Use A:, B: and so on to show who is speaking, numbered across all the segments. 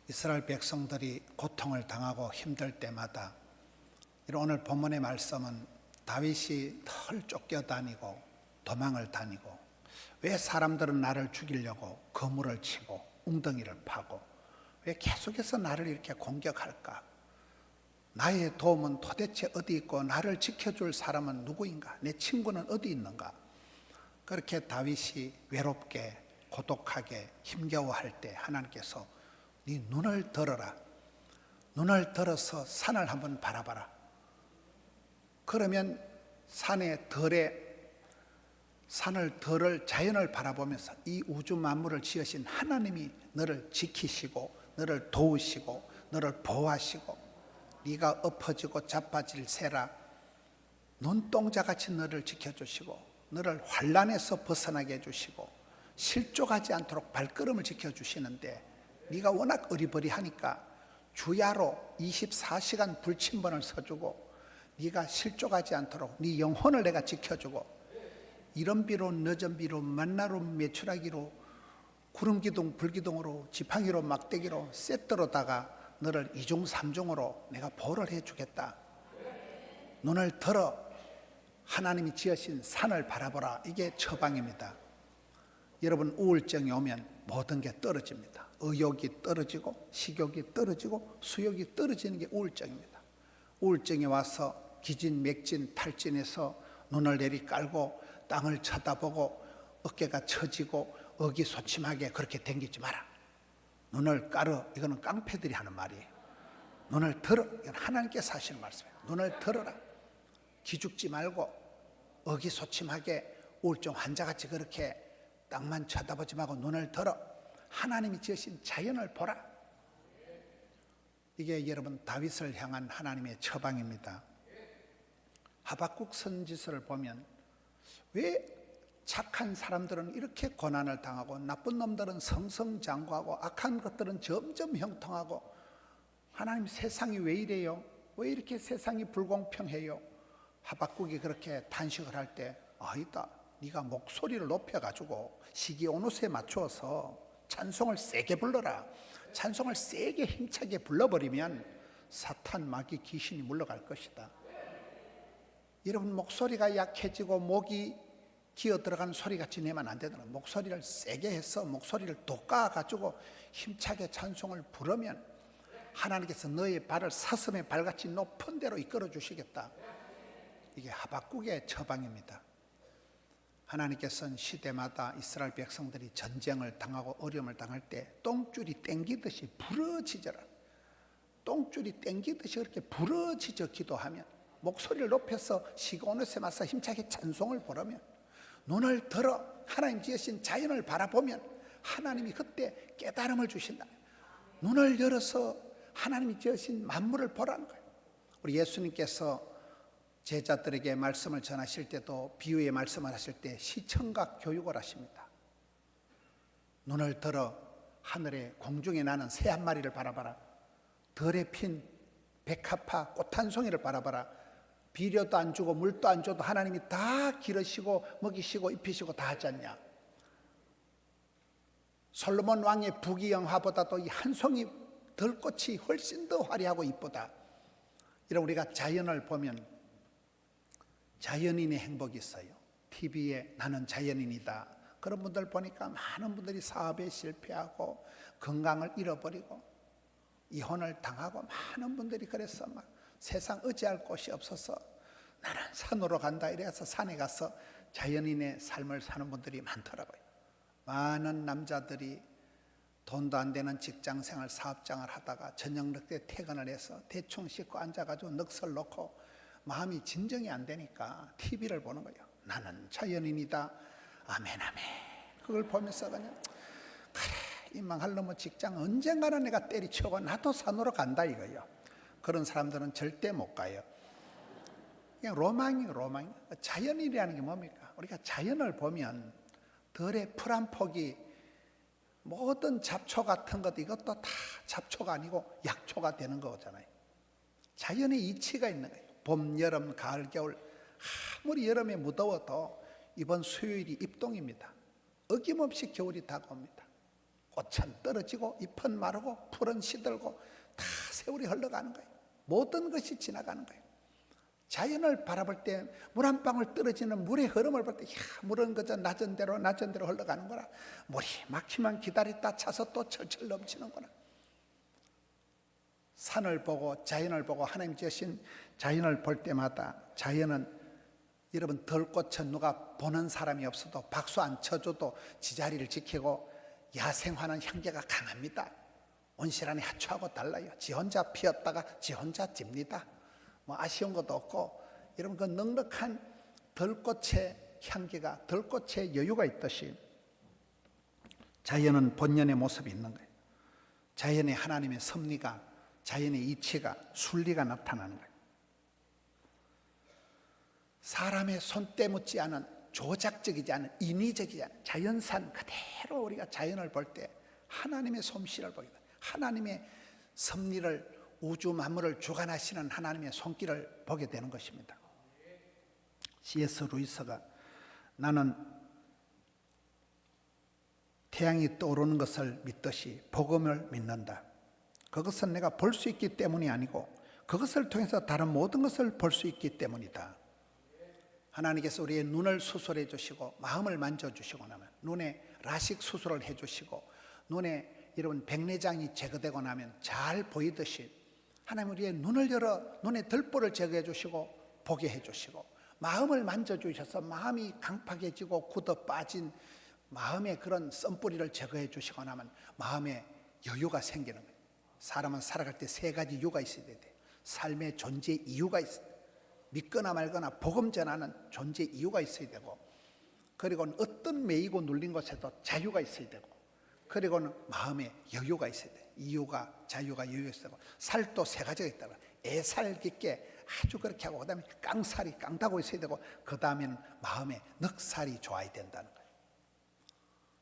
A: 이스라엘 백성들이 고통을 당하고 힘들 때마다 오늘 본문의 말씀은 다윗이 털 쫓겨다니고 도망을 다니고 왜 사람들은 나를 죽이려고 거물을 치고 웅덩이를 파고 왜 계속해서 나를 이렇게 공격할까? 나의 도움은 도대체 어디 있고 나를 지켜줄 사람은 누구인가? 내 친구는 어디 있는가? 그렇게 다윗이 외롭게 고독하게 힘겨워할 때 하나님께서 네 눈을 들어라. 눈을 들어서 산을 한번 바라봐라. 그러면 산을 덜을 자연을 바라보면서 이 우주 만물을 지으신 하나님이 너를 지키시고 너를 도우시고 너를 보호하시고 네가 엎어지고 자빠질 새라 눈동자같이 너를 지켜주시고 너를 환난에서 벗어나게 해주시고 실족하지 않도록 발걸음을 지켜주시는데 네가 워낙 어리버리하니까 주야로 24시간 불침번을 서주고 네가 실족하지 않도록 네 영혼을 내가 지켜주고 이른 비로 늦은 비로 만나로 메추라기로 구름기둥 불기둥으로 지팡이로 막대기로 셋들어다가 너를 이중삼중으로 내가 보호를 해주겠다. 눈을 들어 하나님이 지으신 산을 바라보라. 이게 처방입니다. 여러분 우울증이 오면 모든 게 떨어집니다. 의욕이 떨어지고 식욕이 떨어지고 수욕이 떨어지는 게 우울증입니다. 우울증이 와서 기진맥진 탈진해서 눈을 내리깔고 땅을 쳐다보고 어깨가 처지고 의기소침하게 그렇게 댕기지 마라. 눈을 깔어. 이거는 깡패들이 하는 말이에요. 눈을 들어. 이건 하나님께서 하시는 말씀이에요. 눈을 들어라. 기죽지 말고 의기소침하게 우울증 환자같이 그렇게 땅만 쳐다보지 말고 눈을 들어 하나님이 지으신 자연을 보라. 이게 여러분 다윗을 향한 하나님의 처방입니다. 하박국 선지서를 보면 왜 착한 사람들은 이렇게 고난을 당하고 나쁜 놈들은 성성장구하고 악한 것들은 점점 형통하고 하나님 세상이 왜 이래요? 왜 이렇게 세상이 불공평해요? 하박국이 그렇게 탄식을 할 때 아니다. 네가 목소리를 높여가지고 시기온옷에 맞추어서 찬송을 세게 불러라. 찬송을 세게 힘차게 불러버리면 사탄 마귀 귀신이 물러갈 것이다. 여러분 목소리가 약해지고 목이 기어 들어가는 소리같이 내면 안 되더라. 목소리를 세게 해서 목소리를 돋가가지고 힘차게 찬송을 부르면 하나님께서 너의 발을 사슴의 발같이 높은 데로 이끌어 주시겠다. 이게 하박국의 처방입니다. 하나님께서는 시대마다 이스라엘 백성들이 전쟁을 당하고 어려움을 당할 때 똥줄이 땡기듯이 부러지져라. 똥줄이 땡기듯이 그렇게 부러지져 기도하면 목소리를 높여서 시온옷에 맞서 힘차게 찬송을 부르면 눈을 들어 하나님 지으신 자연을 바라보면 하나님이 그때 깨달음을 주신다. 눈을 열어서 하나님이 지으신 만물을 보라는 거예요. 우리 예수님께서 제자들에게 말씀을 전하실 때도 비유의 말씀을 하실 때 시청각 교육을 하십니다. 눈을 들어 하늘에 공중에 나는 새 한 마리를 바라봐라. 덜에 핀 백합화 꽃 한 송이를 바라봐라. 비료도 안 주고 물도 안 줘도 하나님이 다 기르시고 먹이시고 입히시고 다 하지 않냐. 솔로몬 왕의 부귀영화보다도 이 한 송이 들꽃이 훨씬 더 화려하고 이쁘다. 이런 우리가 자연을 보면 자연인의 행복이 있어요. TV에 나는 자연인이다. 그런 분들 보니까 많은 분들이 사업에 실패하고 건강을 잃어버리고 이혼을 당하고 많은 분들이 그래서 막 세상 의지할 곳이 없어서 나는 산으로 간다 이래서 산에 가서 자연인의 삶을 사는 분들이 많더라고요. 많은 남자들이 돈도 안 되는 직장생활 사업장을 하다가 저녁 늦게 퇴근을 해서 대충 씻고 앉아가지고 넋을 놓고 마음이 진정이 안 되니까 TV를 보는 거예요. 나는 자연인이다. 아멘 아멘. 그걸 보면서 그냥 그래 이 망할 놈의 직장 언젠가는 내가 때리치고 나도 산으로 간다 이거예요. 그런 사람들은 절대 못 가요. 그냥 로망이에요. 자연이라는 게 뭡니까? 우리가 자연을 보면 덜의 풀 한 폭이 모든 잡초 같은 것 이것도 다 잡초가 아니고 약초가 되는 거잖아요. 자연의 이치가 있는 거예요. 봄, 여름, 가을, 겨울 아무리 여름에 무더워도 이번 수요일이 입동입니다. 어김없이 겨울이 다가옵니다. 꽃은 떨어지고 잎은 마르고 풀은 시들고 다 세월이 흘러가는 거예요. 모든 것이 지나가는 거예요. 자연을 바라볼 때 물 한 방울 떨어지는 물의 흐름을 볼 때 물은 그저 낮은 대로 흘러가는 거라. 물이 막히면 기다렸다 차서 또 철철 넘치는구나. 산을 보고 자연을 보고 하나님 지으신 자연을 볼 때마다 자연은 여러분 들꽃은 누가 보는 사람이 없어도 박수 안 쳐줘도 지자리를 지키고 야생화는 향기가 강합니다. 온실안에 하초하고 달라요. 지 혼자 피었다가 지 혼자 찝니다. 뭐 아쉬운 것도 없고 여러분 그 넉넉한 들꽃의 향기가 들꽃의 여유가 있듯이 자연은 본연의 모습이 있는 거예요. 자연의 하나님의 섭리가 자연의 이치가 순리가 나타나는 거예요. 사람의 손때 묻지 않은 조작적이지 않은 인위적이지 않은 자연산 그대로 우리가 자연을 볼 때 하나님의 솜씨를 보게 됩니다. 하나님의 섭리를 우주 만물을 주관하시는 하나님의 손길을 보게 되는 것입니다. C.S. 루이스가 나는 태양이 떠오르는 것을 믿듯이 복음을 믿는다. 그것은 내가 볼 수 있기 때문이 아니고 그것을 통해서 다른 모든 것을 볼 수 있기 때문이다. 하나님께서 우리의 눈을 수술해 주시고 마음을 만져주시고 나면 눈에 라식 수술을 해 주시고 눈에 여러분 백내장이 제거되고 나면 잘 보이듯이 하나님 우리의 눈을 열어 눈의 들보를 제거해 주시고 보게 해 주시고 마음을 만져주셔서 마음이 강팍해지고 굳어 빠진 마음의 그런 썬뿌리를 제거해 주시고 나면 마음에 여유가 생기는 거예요. 사람은 살아갈 때 세 가지 이유가 있어야 돼요. 삶의 존재 이유가 있어요. 믿거나 말거나 복음 전하는 존재 이유가 있어야 되고 그리고는 어떤 매이고 눌린 것에도 자유가 있어야 되고 그리고는 마음에 여유가 있어야 돼요. 이유가 자유가 여유가 있어야 되고 살도 세 가지가 있다고 애살 깊게 아주 그렇게 하고 그 다음에 깡살이 깡다고 있어야 되고 그 다음에는 마음에 넉살이 좋아야 된다는 거예요.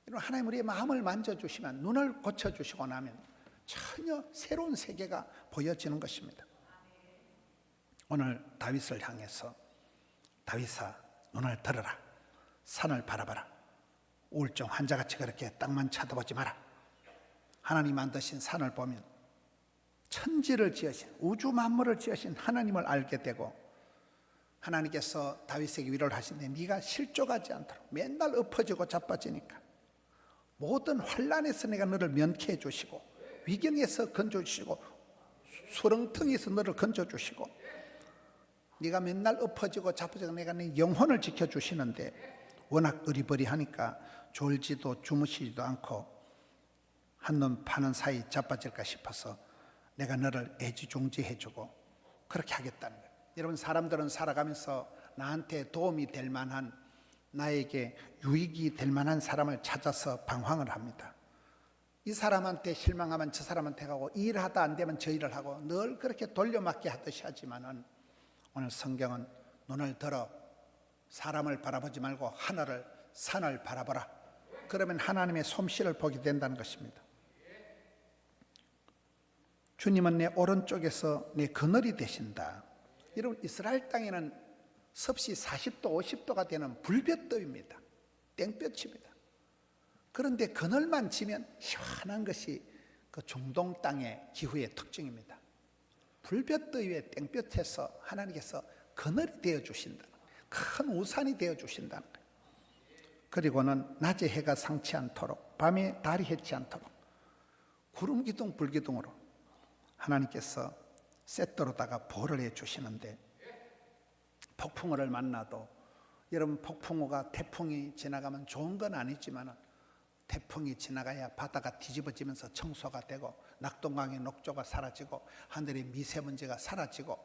A: 여러분 하나님 우리의 마음을 만져주시면 눈을 고쳐주시고 나면 전혀 새로운 세계가 보여지는 것입니다. 오늘 다윗을 향해서 다윗아 눈을 들어라 산을 바라봐라 우울증 환자같이 그렇게 땅만 쳐다보지 마라. 하나님 만드신 산을 보면 천지를 지으신 우주 만물을 지으신 하나님을 알게 되고 하나님께서 다윗에게 위로를 하시는데 네가 실족하지 않도록 맨날 엎어지고 자빠지니까 모든 환난에서 내가 너를 면케해 주시고 위경에서 건져주시고 수렁텅이에서 너를 건져주시고 네가 맨날 엎어지고 자빠지고 내가 네 영혼을 지켜주시는데 워낙 어리버리하니까 졸지도 주무시지도 않고 한눈 파는 사이 자빠질까 싶어서 내가 너를 애지중지해주고 그렇게 하겠다는 거예요. 여러분 사람들은 살아가면서 나한테 도움이 될 만한 나에게 유익이 될 만한 사람을 찾아서 방황을 합니다. 이 사람한테 실망하면 저 사람한테 가고 이 일 하다 안 되면 저 일을 하고 늘 그렇게 돌려막기 하듯이 하지만은 오늘 성경은 눈을 들어 사람을 바라보지 말고 하늘을 산을 바라보라. 그러면 하나님의 솜씨를 보게 된다는 것입니다. 주님은 내 오른쪽에서 내 그늘이 되신다. 여러분 이스라엘 땅에는 섭씨 40도 50도가 되는 불볕더위입니다. 땡볕입니다. 그런데 그늘만 지면 시원한 것이 그 중동 땅의 기후의 특징입니다. 불볕더위에 땡볕에서 하나님께서 그늘이 되어주신다. 큰 우산이 되어주신다는 거예요. 그리고는 낮에 해가 상치 않도록 밤에 달이 해치 않도록 구름기둥 불기둥으로 하나님께서 셋도로다가 보호를 해주시는데 폭풍우를 만나도 여러분 폭풍우가 태풍이 지나가면 좋은 건 아니지만 태풍이 지나가야 바다가 뒤집어지면서 청소가 되고 낙동강의 녹조가 사라지고 하늘의 미세먼지가 사라지고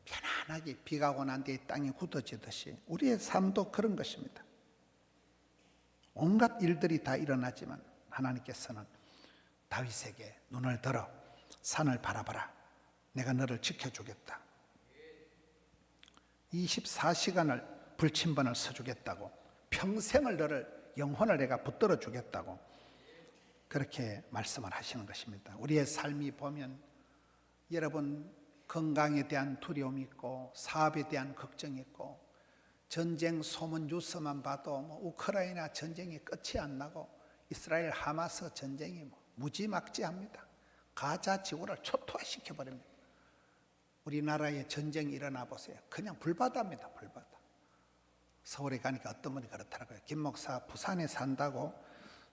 A: 편안하게 비가 오고 난 뒤에 땅이 굳어지듯이 우리의 삶도 그런 것입니다. 온갖 일들이 다 일어나지만 하나님께서는 다윗에게 눈을 들어 산을 바라봐라. 내가 너를 지켜주겠다. 24시간을 불침번을 서주겠다고 평생을 너를 영혼을 내가 붙들어 주겠다고 그렇게 말씀을 하시는 것입니다. 우리의 삶이 보면 여러분 건강에 대한 두려움이 있고 사업에 대한 걱정이 있고 전쟁 소문 뉴스만 봐도 뭐 우크라이나 전쟁이 끝이 안 나고 이스라엘 하마스 전쟁이 무지막지합니다. 가자 지구를 초토화시켜 버립니다. 우리나라에 전쟁이 일어나 보세요. 그냥 불바다입니다. 불바다. 서울에 가니까 어떤 분이 그렇더라고요. 김 목사 부산에 산다고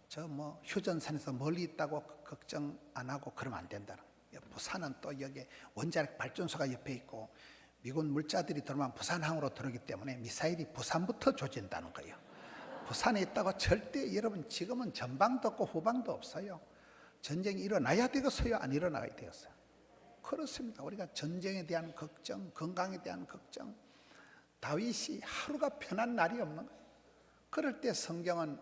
A: 저 휴전선에서 멀리 있다고 걱정 안 하고 그러면 안 된다는 거예요. 부산은 또 여기 원자력 발전소가 옆에 있고 미군 물자들이 들어오면 부산항으로 들어오기 때문에 미사일이 부산부터 조진다는 거예요. 부산에 있다고 절대 여러분 지금은 전방도 없고 후방도 없어요. 전쟁이 일어나야 되겠어요? 안 일어나야 되겠어요? 그렇습니다. 우리가 전쟁에 대한 걱정, 건강에 대한 걱정, 다윗이 하루가 편한 날이 없는 거예요. 그럴 때 성경은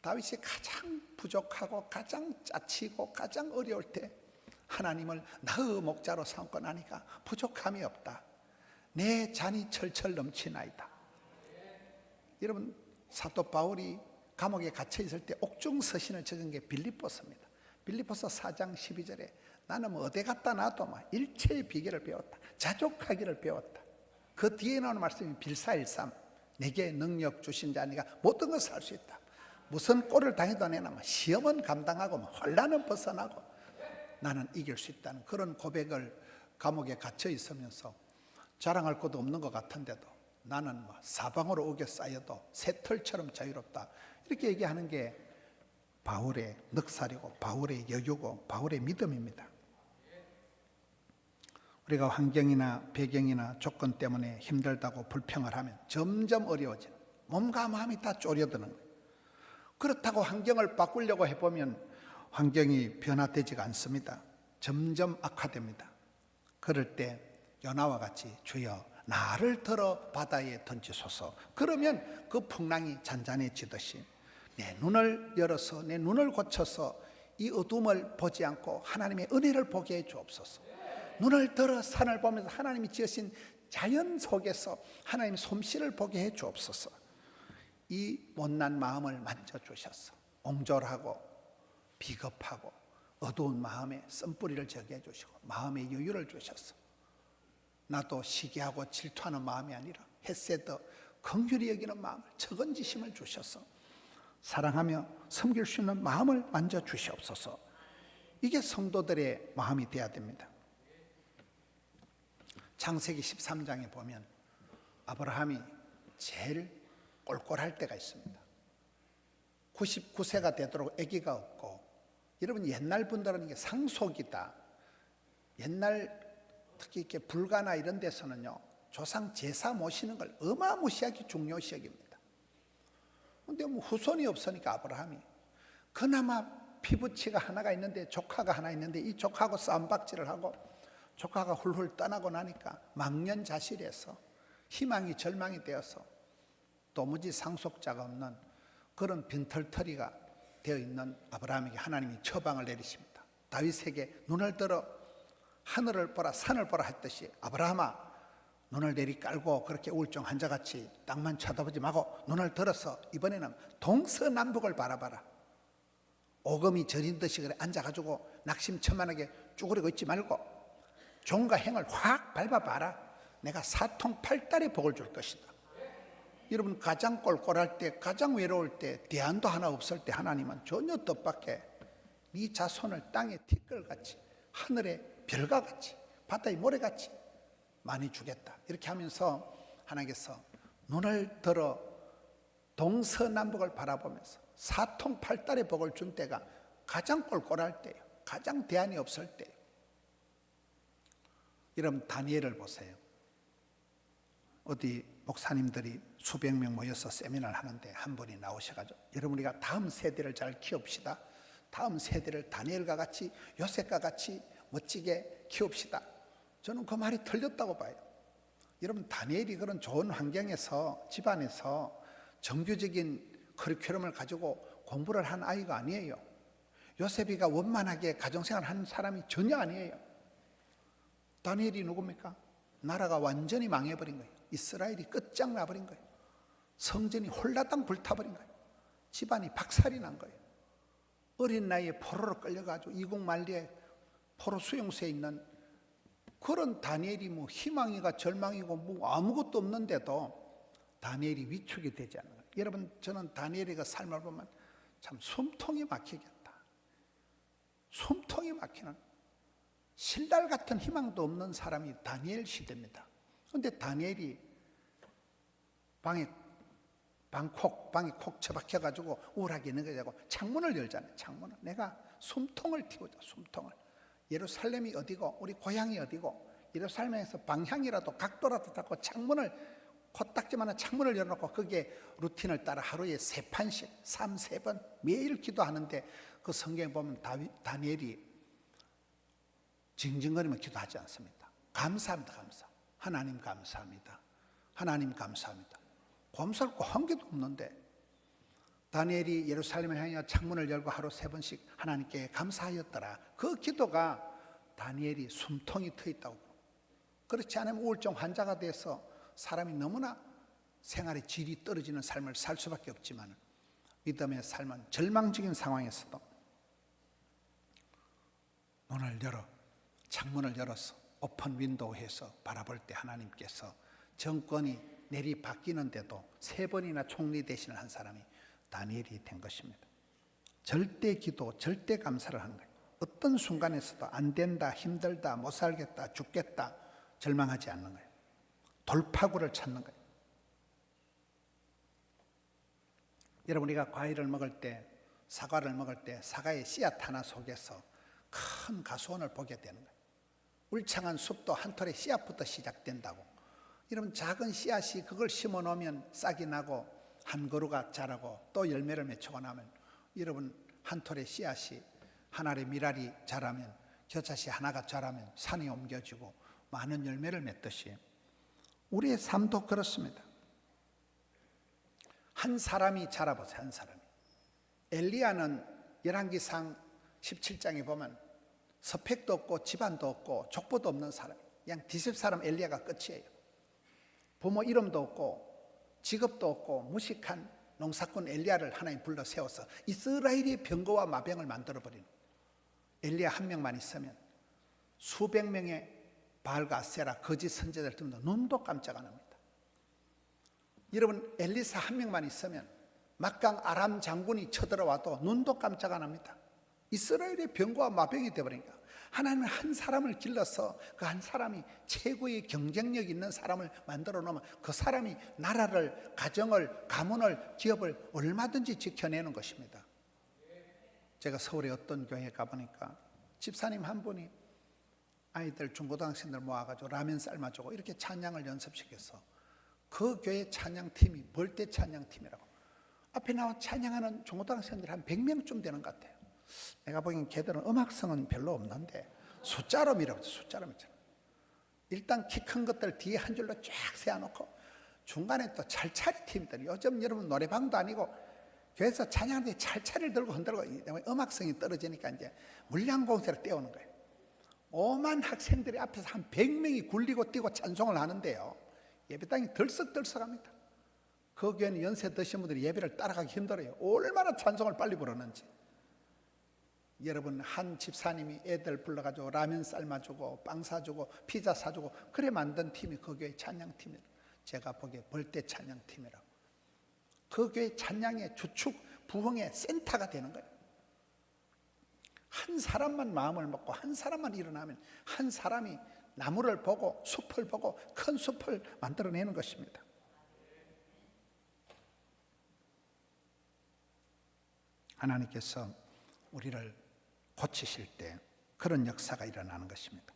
A: 다윗이 가장 부족하고 가장 짜치고 가장 어려울 때 하나님을 나의 목자로 삼고 나니까 부족함이 없다. 내 잔이 철철 넘치나이다. 여러분 사도 바울이 감옥에 갇혀 있을 때 옥중 서신을 적은 게 빌립보서입니다. 빌립보서 4장 12절에 나는 어디 갔다 놔도 일체의 비결을 배웠다. 자족하기를 배웠다. 그 뒤에 나오는 말씀이 빌사일삼 내게 능력 주신 자니가 모든 것을 할 수 있다. 무슨 꼴을 당해도 내나 시험은 감당하고 혼란은 벗어나고 나는 이길 수 있다는 그런 고백을 감옥에 갇혀 있으면서 자랑할 것도 없는 것 같은데도 나는 사방으로 옥에 쌓여도 새털처럼 자유롭다. 이렇게 얘기하는 게 바울의 넉살이고 바울의 여유고 바울의 믿음입니다. 우리가 환경이나 배경이나 조건 때문에 힘들다고 불평을 하면 점점 어려워지는, 몸과 마음이 다 쪼려드는 거예요. 그렇다고 환경을 바꾸려고 해보면 환경이 변화되지가 않습니다. 점점 악화됩니다. 그럴 때 요나와 같이 주여 나를 들어 바다에 던지소서. 그러면 그 풍랑이 잔잔해지듯이 내 눈을 열어서 내 눈을 고쳐서 이 어둠을 보지 않고 하나님의 은혜를 보게 해 주옵소서. 눈을 들어 산을 보면서 하나님이 지으신 자연 속에서 하나님의 솜씨를 보게 해 주옵소서. 이 못난 마음을 만져주셔서 옹졸하고 비겁하고 어두운 마음에 쓴뿌리를 제거해 주시고 마음의 여유를 주셔서 나도 시기하고 질투하는 마음이 아니라 햇새도 긍휼히 여기는 마음을 적은지심을 주셔서 사랑하며 섬길 수 있는 마음을 만져주시옵소서. 이게 성도들의 마음이 되어야 됩니다. 창세기 13장에 보면 아브라함이 제일 꼴꼴할 때가 있습니다. 99세가 되도록 아기가 없고, 여러분 옛날 분들은 이게 상속이다. 옛날 특히 이렇게 불가나 이런 데서는요 조상 제사 모시는 걸 어마무시하게 중요시 여깁니다. 근데 후손이 없으니까 아브라함이 그나마 피부치가 하나가 있는데 조카가 하나 있는데 이 조카하고 싸움박질을 하고 조카가 훌훌 떠나고 나니까 망년자실해서 희망이 절망이 되어서 도무지 상속자가 없는 그런 빈털터리가 되어 있는 아브라함에게 하나님이 처방을 내리십니다. 다윗에게 눈을 들어 하늘을 보라 산을 보라 했듯이 아브라함아 눈을 내리 깔고 그렇게 우울증 환자같이 땅만 쳐다보지 말고 눈을 들어서 이번에는 동서남북을 바라봐라. 오금이 저린 듯이 그래 앉아가지고 낙심천만하게 쭈그리고 있지 말고 종과 행을 확 밟아봐라. 내가 사통팔달의 복을 줄 것이다. 여러분 가장 꼴꼴할 때 가장 외로울 때 대안도 하나 없을 때 하나님은 전혀 뜻밖의 네 자손을 땅의 티끌같이 하늘의 별과같이 바다의 모래같이 많이 주겠다. 이렇게 하면서 하나님께서 눈을 들어 동서남북을 바라보면서 사통팔달의 복을 준 때가 가장 꼴꼴할 때예요. 가장 대안이 없을 때예요. 여러분 다니엘을 보세요. 어디 목사님들이 수백 명 모여서 세미나를 하는데 한 분이 나오셔가지고 여러분 우리가 다음 세대를 잘 키웁시다. 다음 세대를 다니엘과 같이 요셉과 같이 멋지게 키웁시다. 저는 그 말이 틀렸다고 봐요. 여러분 다니엘이 그런 좋은 환경에서 집안에서 정규적인 커리큘럼을 가지고 공부를 한 아이가 아니에요. 요셉이가 원만하게 가정생활을 하는 사람이 전혀 아니에요. 다니엘이 누굽니까? 나라가 완전히 망해버린 거예요. 이스라엘이 끝장나버린 거예요. 성전이 홀라당 불타버린 거예요. 집안이 박살이 난 거예요. 어린 나이에 포로로 끌려가지고 이국 만리에 포로 수용소에 있는 그런 다니엘이 희망이가 절망이고 아무것도 없는데도 다니엘이 위축이 되지 않는 거예요. 여러분 저는 다니엘의 그 삶을 보면 참 숨통이 막히겠다. 숨통이 막히는 신랄 같은 희망도 없는 사람이 다니엘 시대입니다. 그런데 다니엘이 방에 콕 처박혀가지고 우울하게 있는 거자고 창문을 열잖아요. 창문을. 내가 숨통을 틔우자. 숨통을. 예루살렘이 어디고 우리 고향이 어디고 예루살렘에서 방향이라도 각도라도 잡고 창문을 코딱지만한 창문을 열어놓고 거기에 루틴을 따라 하루에 3판씩 3번 매일 기도하는데 그 성경에 보면 다니엘이 징징거리며 기도하지 않습니다. 감사합니다. 감사. 하나님 감사합니다. 하나님 감사합니다. 곰살고 한 개도 없는데 다니엘이 예루살렘을 향해 창문을 열고 하루 3번씩 하나님께 감사하였더라. 그 기도가 다니엘이 숨통이 트여 있다고. 그렇지 않으면 우울증 환자가 돼서 사람이 너무나 생활의 질이 떨어지는 삶을 살 수밖에 없지만 믿음의 삶은 절망적인 상황에서도 문을 열어 창문을 열어서 오픈 윈도우에서 바라볼 때 하나님께서 정권이 내리 바뀌는데도 3번이나 총리 대신을 한 사람이 다니엘이 된 것입니다. 절대 기도, 절대 감사를 하는 거예요. 어떤 순간에서도 안 된다, 힘들다, 못 살겠다, 죽겠다 절망하지 않는 거예요. 돌파구를 찾는 거예요. 여러분, 우리가 과일을 먹을 때, 사과를 먹을 때 사과의 씨앗 하나 속에서 큰 가수원을 보게 되는 거예요. 울창한 숲도 한 톨의 씨앗부터 시작된다고. 여러분, 작은 씨앗이 그걸 심어 놓으면 싹이 나고 한 그루가 자라고 또 열매를 맺히고 나면 여러분 한 톨의 씨앗이 한 알의 밀알이 자라면 겨자씨 하나가 자라면 산이 옮겨지고 많은 열매를 맺듯이 우리의 삶도 그렇습니다. 한 사람이 자라보세요. 한 사람이. 엘리야는 열왕기상 17장에 보면 서팩도 없고 집안도 없고 족보도 없는 사람, 그냥 뒤집 사람 엘리야가 끝이에요. 부모 이름도 없고 직업도 없고 무식한 농사꾼 엘리야를 하나님 불러 세워서 이스라엘의 병거와 마병을 만들어버리는, 엘리야 한 명만 있으면 수백 명의 바알과 아세라 거짓 선지자들 때문에 눈도 깜짝 안 합니다. 여러분, 엘리사 한 명만 있으면 막강 아람 장군이 쳐들어와도 눈도 깜짝 안 합니다. 이스라엘의 병거와 마병이 되어버리니까 하나님은 한 사람을 길러서 그 한 사람이 최고의 경쟁력 있는 사람을 만들어 놓으면 그 사람이 나라를, 가정을, 가문을, 기업을 얼마든지 지켜내는 것입니다. 제가 서울의 어떤 교회에 가보니까 집사님 한 분이 아이들, 중고등학생들 모아가지고 라면 삶아주고 이렇게 찬양을 연습시켜서 그 교회 찬양팀이 벌떼 찬양팀이라고, 앞에 나와 찬양하는 중고등학생들이 한 100명쯤 되는 것 같아요. 내가 보기엔 걔들은 음악성은 별로 없는데 숫자로 밀어보죠. 숫자로 밀죠. 일단 키 큰 것들 뒤에 한 줄로 쫙 세워놓고 중간에 또 찰찰이 팀들, 요즘 여러분 노래방도 아니고 교회에서 찬양하는데 찰찰을 들고 흔들고 음악성이 떨어지니까 이제 물량공세를 떼우는 거예요. 오만 학생들이 앞에서 한 100명이 굴리고 뛰고 찬송을 하는데요, 예배당이 들썩들썩합니다. 그 교회는 연세 드신 분들이 예배를 따라가기 힘들어요. 얼마나 찬송을 빨리 부르는지. 여러분, 한 집사님이 애들 불러가지고 라면 삶아주고 빵 사주고 피자 사주고 그래 만든 팀이 그 교회 찬양팀이에요. 제가 보기에 벌떼 찬양팀이라고. 그 교회 찬양의 주축, 부흥의 센터가 되는 거예요. 한 사람만 마음을 먹고 한 사람만 일어나면 한 사람이 나무를 보고 숲을 보고 큰 숲을 만들어내는 것입니다. 하나님께서 우리를 고치실 때 그런 역사가 일어나는 것입니다.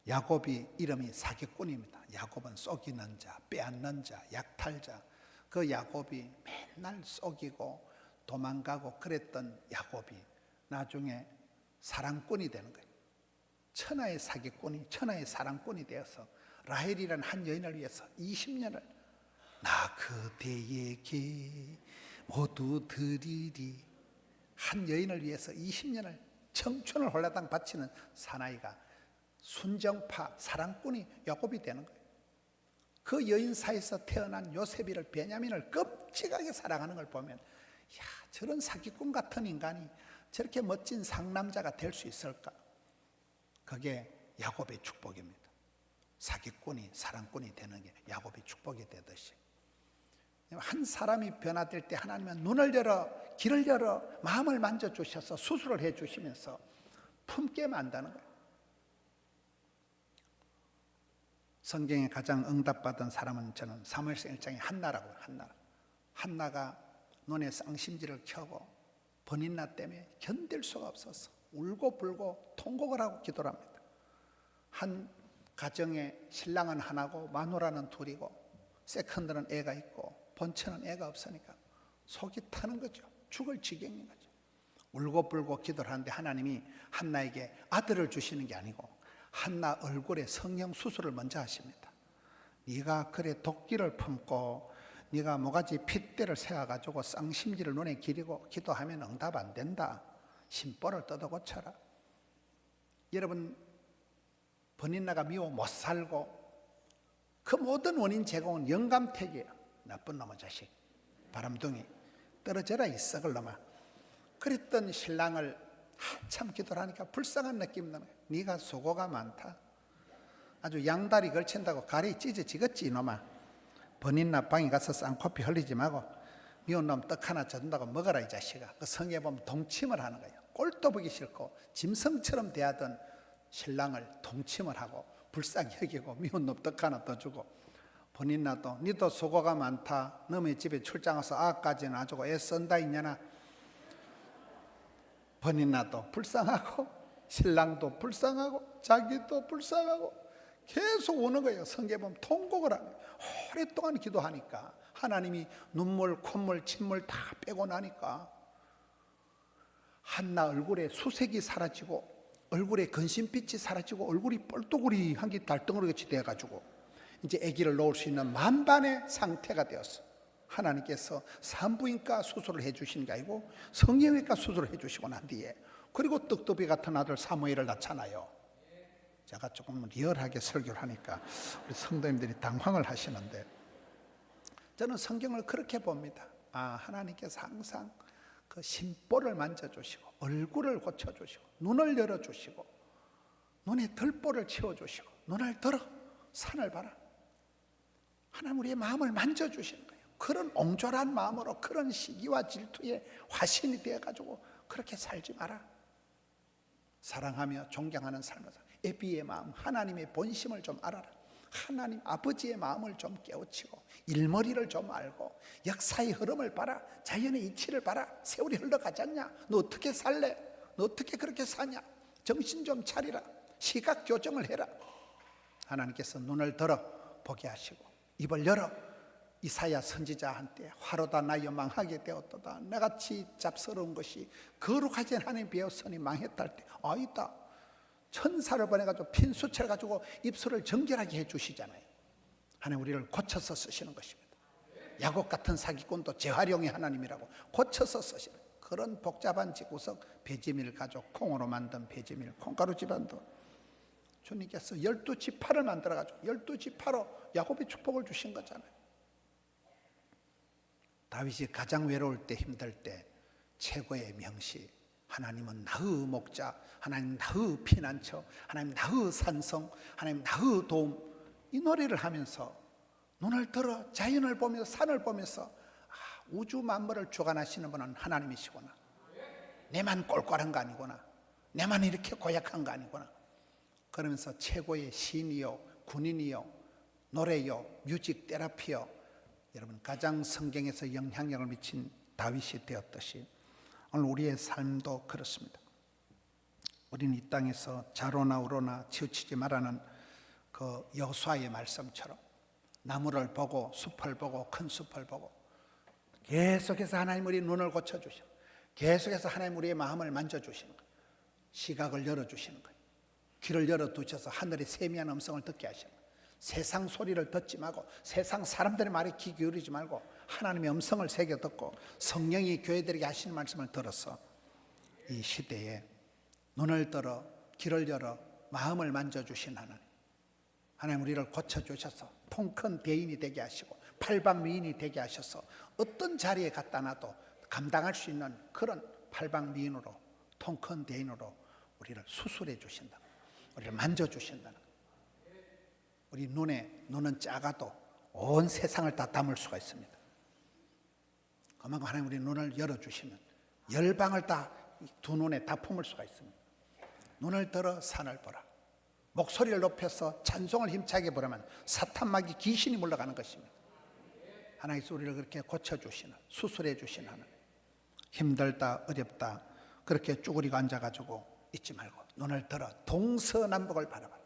A: 야곱이 이름이 사기꾼입니다. 야곱은 속이는 자, 빼앗는 자, 약탈자. 그 야곱이 맨날 속이고 도망가고 그랬던 야곱이 나중에 사랑꾼이 되는 거예요. 천하의 사기꾼이 천하의 사랑꾼이 되어서 라헬이라는 한 여인을 위해서 20년을 나 그대에게 모두 드리리, 한 여인을 위해서 20년을 청춘을 홀라당 바치는 사나이가 순정파 사랑꾼이 야곱이 되는 거예요. 그 여인 사이에서 태어난 요셉이를, 베냐민을 끔찍하게 사랑하는 걸 보면, 야, 저런 사기꾼 같은 인간이 저렇게 멋진 상남자가 될 수 있을까? 그게 야곱의 축복입니다. 사기꾼이 사랑꾼이 되는 게 야곱의 축복이 되듯이 한 사람이 변화될 때 하나님은 눈을 열어, 길을 열어, 마음을 만져주셔서 수술을 해주시면서 품게 만드는 거예요. 성경에 가장 응답받은 사람은 저는 사무엘상 1장의 한나라고 해요. 한나가 눈에 쌍심지를 켜고 번인나 때문에 견딜 수가 없어서 울고 불고 통곡을 하고 기도를 합니다. 한 가정에 신랑은 하나고 마누라는 둘이고 세컨드는 애가 있고 본처는 애가 없으니까 속이 타는 거죠. 죽을 지경인 거죠. 울고 불고 기도를 하는데 하나님이 한나에게 아들을 주시는 게 아니고 한나 얼굴에 성형 수술을 먼저 하십니다. 네가 그래 도끼를 품고 네가 모가지 핏대를 세워가지고 쌍심지를 눈에 기리고 기도하면 응답 안 된다. 심보를 뜯어 고쳐라. 여러분, 번인나가 미워 못 살고 그 모든 원인 제공은 영감택이에요. 나쁜 놈의 자식, 바람둥이, 떨어져라 이 썩을 놈아. 그랬던 신랑을 한참 기도를 하니까 불쌍한 느낌 나요. 네가 수고가 많다. 아주 양다리 걸친다고 가리 찢어지겠지 이놈아. 번인나 방에 가서 쌍코피 흘리지 말고 미운 놈 떡 하나 져준다고 먹어라 이 자식아. 그 성에 보면 동침을 하는 거예요. 꼴도 보기 싫고 짐승처럼 대하던 신랑을 동침을 하고 불쌍히 여기고 미운 놈 떡 하나 더 주고, 번인나도 니도 수고가 많다. 너의 집에 출장 와서 아까지는 아주고 애쓴다 있냐나. 번인나도 불쌍하고 신랑도 불쌍하고 자기도 불쌍하고 계속 오는 거예요. 성경에 보면 통곡을 하는 거예요. 오랫동안 기도하니까 하나님이 눈물, 콧물, 침물 다 빼고 나니까 한나 얼굴에 수색이 사라지고 얼굴에 근심빛이 사라지고 얼굴이 뻘떡우리 한 게 달덩어리같이 돼가지고 이제 아기를 놓을 수 있는 만반의 상태가 되었어. 하나님께서 산부인과 수술을 해주신 게 아니고 성형외과 수술을 해주시고 난 뒤에 그리고 떡두비 같은 아들 사무엘을 낳잖아요. 제가 조금 리얼하게 설교를 하니까 우리 성도님들이 당황을 하시는데 저는 성경을 그렇게 봅니다. 하나님께서 항상 그 심보를 만져주시고 얼굴을 고쳐주시고 눈을 열어주시고 눈에 들보를 채워주시고 눈을 들어 산을 봐라. 하나님 우리의 마음을 만져주시는 거예요. 그런 옹졸한 마음으로 그런 시기와 질투에 화신이 되어가지고 그렇게 살지 마라. 사랑하며 존경하는 삶을 살아. 애비의 마음, 하나님의 본심을 좀 알아라. 하나님 아버지의 마음을 좀 깨우치고 일머리를 좀 알고 역사의 흐름을 봐라. 자연의 이치를 봐라. 세월이 흘러가지 않냐? 너 어떻게 살래? 너 어떻게 그렇게 사냐? 정신 좀 차리라. 시각 교정을 해라. 하나님께서 눈을 들어 보게 하시고 입을 열어 이사야 선지자한테 화로다 나여 망하게 되었도다. 나같이 잡스러운 것이 거룩하지 않은 하나님 배웠으니 망했다 할 때 아니다. 천사를 보내가지고 핀수채를 가지고 입술을 정결하게 해주시잖아요. 하나님 우리를 고쳐서 쓰시는 것입니다. 야곱 같은 사기꾼도 재활용의 하나님이라고 고쳐서 쓰시는 그런 복잡한 집구석 배지밀 가족 콩으로 만든 배지밀 콩가루 집안도 주님께서 12지파를 만들어가지고 12지파로 야곱의 축복을 주신 거잖아요. 다윗이 가장 외로울 때 힘들 때 최고의 명시 하나님은 나의 목자, 하나님 나의 피난처, 하나님 나의 산성, 하나님 나의 도움, 이 노래를 하면서 눈을 들어 자연을 보면서 산을 보면서 우주 만물을 주관하시는 분은 하나님이시구나. 내만 꼴꼴한 거 아니구나. 내만 이렇게 고약한 거 아니구나. 그러면서 최고의 시인이요 군인이요 노래요 뮤직 테라피요, 여러분 가장 성경에서 영향력을 미친 다윗이 되었듯이 오늘 우리의 삶도 그렇습니다. 우리는 이 땅에서 자로나 우로나 치우치지 말라는 그 여호수아의 말씀처럼 나무를 보고 숲을 보고 큰 숲을 보고 계속해서 하나님 우리 눈을 고쳐주시고 계속해서 하나님 우리의 마음을 만져주시는 거예요. 시각을 열어주시는 거예요. 귀를 열어두셔서 하늘의 세미한 음성을 듣게 하시는 거예요. 세상 소리를 듣지 말고 세상 사람들의 말에 귀 기울이지 말고 하나님의 음성을 새겨 듣고 성령이 교회들에게 하시는 말씀을 들어서 이 시대에 눈을 들어 귀를 열어 마음을 만져주신 하나님 우리를 고쳐주셔서 통큰 대인이 되게 하시고 팔방미인이 되게 하셔서 어떤 자리에 갖다 놔도 감당할 수 있는 그런 팔방미인으로 통큰 대인으로 우리를 수술해 주신다. 우리를 만져주신다는 거예요. 우리 눈은 작아도 온 세상을 다 담을 수가 있습니다. 그만큼 하나님 우리 눈을 열어주시면 열방을 다 두 눈에 다 품을 수가 있습니다. 눈을 들어 산을 보라. 목소리를 높여서 찬송을 힘차게 부르면 사탄마귀 귀신이 물러가는 것입니다. 하나님께서 우리를 그렇게 고쳐주시는, 수술해 주시는 하나님. 힘들다 어렵다 그렇게 쭈그리고 앉아가지고 있지 말고 눈을 들어 동서남북을 바라봐라.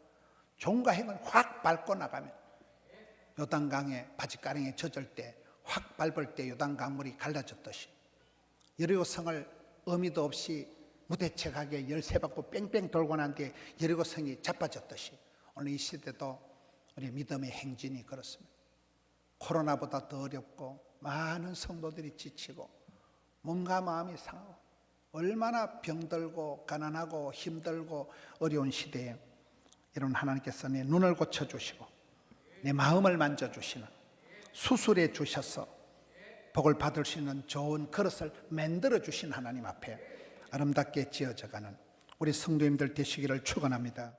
A: 종과 행을 확 밟고 나가면 요단강에 바짓가랑에 젖을 때 확 밟을 때 요단강물이 갈라졌듯이 여리고성을 의미도 없이 무대책하게 열쇠 받고 뺑뺑 돌고 난 뒤에 여리고성이 자빠졌듯이 오늘 이 시대도 우리 믿음의 행진이 그렇습니다. 코로나보다 더 어렵고 많은 성도들이 지치고 몸과 마음이 상하고 얼마나 병들고 가난하고 힘들고 어려운 시대에 이런 하나님께서 내 눈을 고쳐주시고 내 마음을 만져주시는 수술해 주셔서 복을 받을 수 있는 좋은 그릇을 만들어 주신 하나님 앞에 아름답게 지어져가는 우리 성도님들 되시기를 축원합니다.